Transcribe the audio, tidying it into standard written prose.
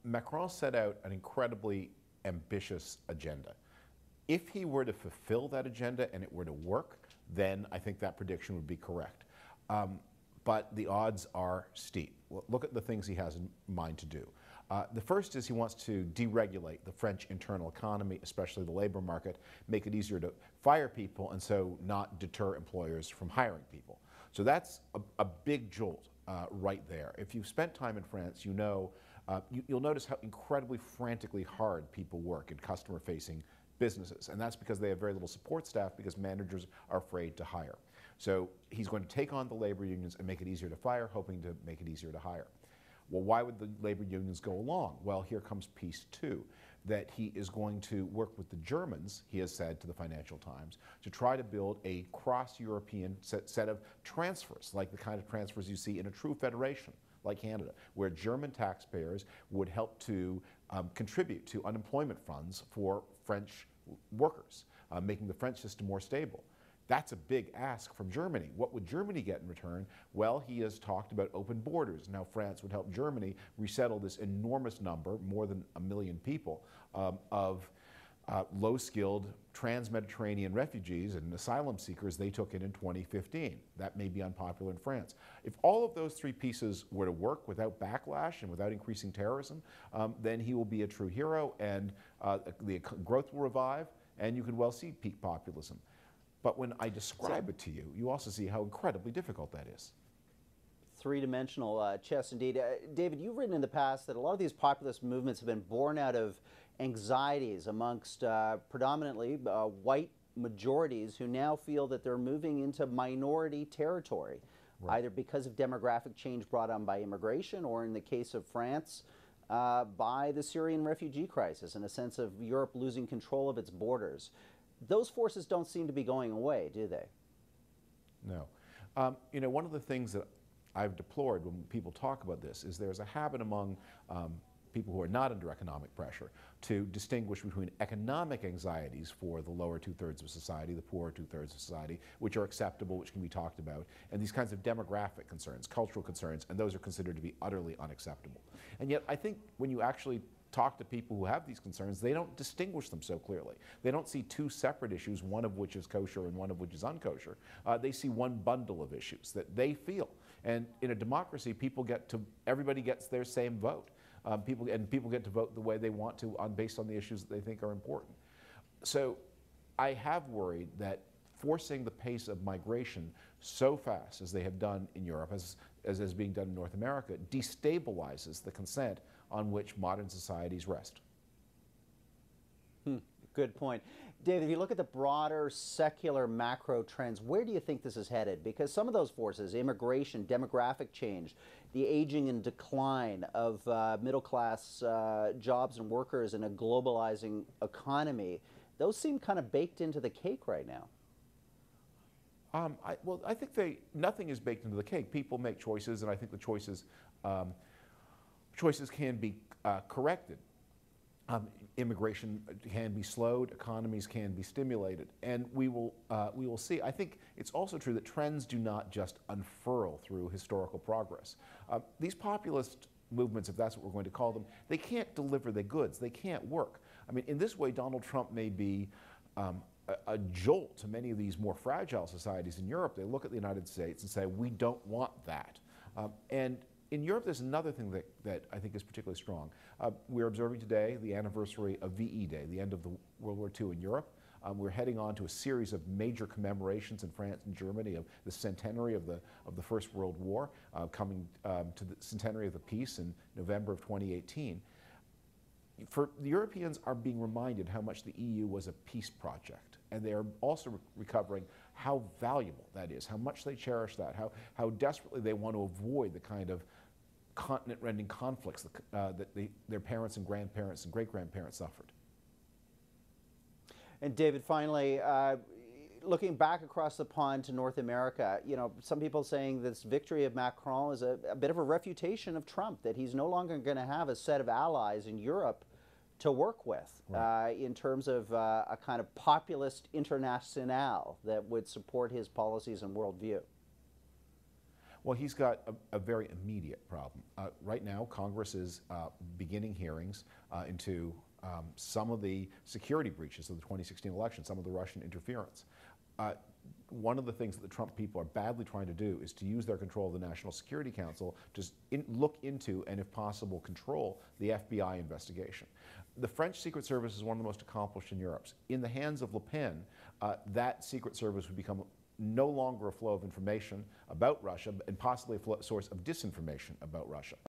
Macron set out an incredibly ambitious agenda. If he were to fulfill that agenda and it were to work, then I think that prediction would be correct. But the odds are steep. Well, look at the things he has in mind to do. The first is he wants to deregulate the French internal economy, especially the labor market, make it easier to fire people and so not deter employers from hiring people. So that's a big jolt right there. If you've spent time in France, you know, you'll notice how incredibly frantically hard people work in customer-facing businesses. And that's because they have very little support staff because managers are afraid to hire. So he's going to take on the labor unions and make it easier to fire, hoping to make it easier to hire. Well, why would the labor unions go along? Well, here comes piece two, that he is going to work with the Germans, he has said to the Financial Times, to try to build a cross-European set of transfers, like the kind of transfers you see in a true federation, like Canada, where German taxpayers would help to contribute to unemployment funds for French workers, making the French system more stable. That's a big ask from Germany. What would Germany get in return? Well, he has talked about open borders. Now France would help Germany resettle this enormous number, more than 1 million people, of low-skilled trans-Mediterranean refugees and asylum seekers they took in 2015. That may be unpopular in France. If all of those three pieces were to work without backlash and without increasing terrorism, then he will be a true hero and the growth will revive, and you could well see peak populism. But when I describe it to you, you also see how incredibly difficult that is. Three-dimensional chess, indeed. David, you've written in the past that a lot of these populist movements have been born out of anxieties amongst predominantly white majorities who now feel that they're moving into minority territory, right, either because of demographic change brought on by immigration or, in the case of France, by the Syrian refugee crisis and a sense of Europe losing control of its borders. Those forces don't seem to be going away, do they? No. You know, one of the things that I've deplored when people talk about this is there's a habit among people who are not under economic pressure to distinguish between economic anxieties for the lower two-thirds of society, the poorer two-thirds of society, which are acceptable, which can be talked about, and these kinds of demographic concerns, cultural concerns, and those are considered to be utterly unacceptable. And yet I think when you actually talk to people who have these concerns, they don't distinguish them so clearly. They don't see two separate issues, one of which is kosher and one of which is unkosher. They see one bundle of issues that they feel. And in a democracy, everybody gets their same vote. People get to vote the way they want to based on the issues that they think are important. So I have worried that forcing the pace of migration so fast as they have done in Europe, as is being done in North America, destabilizes the consent on which modern societies rest. Good point. David, if you look at the broader secular macro trends, where do you think this is headed? Because some of those forces, immigration, demographic change, the aging and decline of middle-class jobs and workers in a globalizing economy, those seem kind of baked into the cake right now. Well, I think nothing is baked into the cake. People make choices, and I think the choices can be corrected. Immigration can be slowed, economies can be stimulated, and we will see. I think it's also true that trends do not just unfurl through historical progress. These populist movements, if that's what we're going to call them, they can't deliver the goods. They can't work. I mean, in this way, Donald Trump may be a jolt to many of these more fragile societies in Europe. They look at the United States and say, we don't want that. And in Europe, there's another thing that I think is particularly strong. We're observing today the anniversary of VE Day, the end of the World War II in Europe. We're heading on to a series of major commemorations in France and Germany of the centenary of the First World War, coming to the centenary of the peace in November of 2018. The Europeans are being reminded how much the EU was a peace project, and they are also recovering how valuable that is, how much they cherish that, how desperately they want to avoid the kind of continent-rending conflicts that their parents and grandparents and great-grandparents suffered. And David, finally, looking back across the pond to North America, you know, some people saying this victory of Macron is a bit of a refutation of Trump, that he's no longer going to have a set of allies in Europe to work with, right, in terms of a kind of populist internationale that would support his policies and worldview. Well, he's got a very immediate problem. Right now, Congress is beginning hearings into some of the security breaches of the 2016 election, some of the Russian interference. One of the things that the Trump people are badly trying to do is to use their control of the National Security Council to look into and, if possible, control the FBI investigation. The French Secret Service is one of the most accomplished in Europe. In the hands of Le Pen, that Secret Service would become no longer a flow of information about Russia and possibly a source of disinformation about Russia.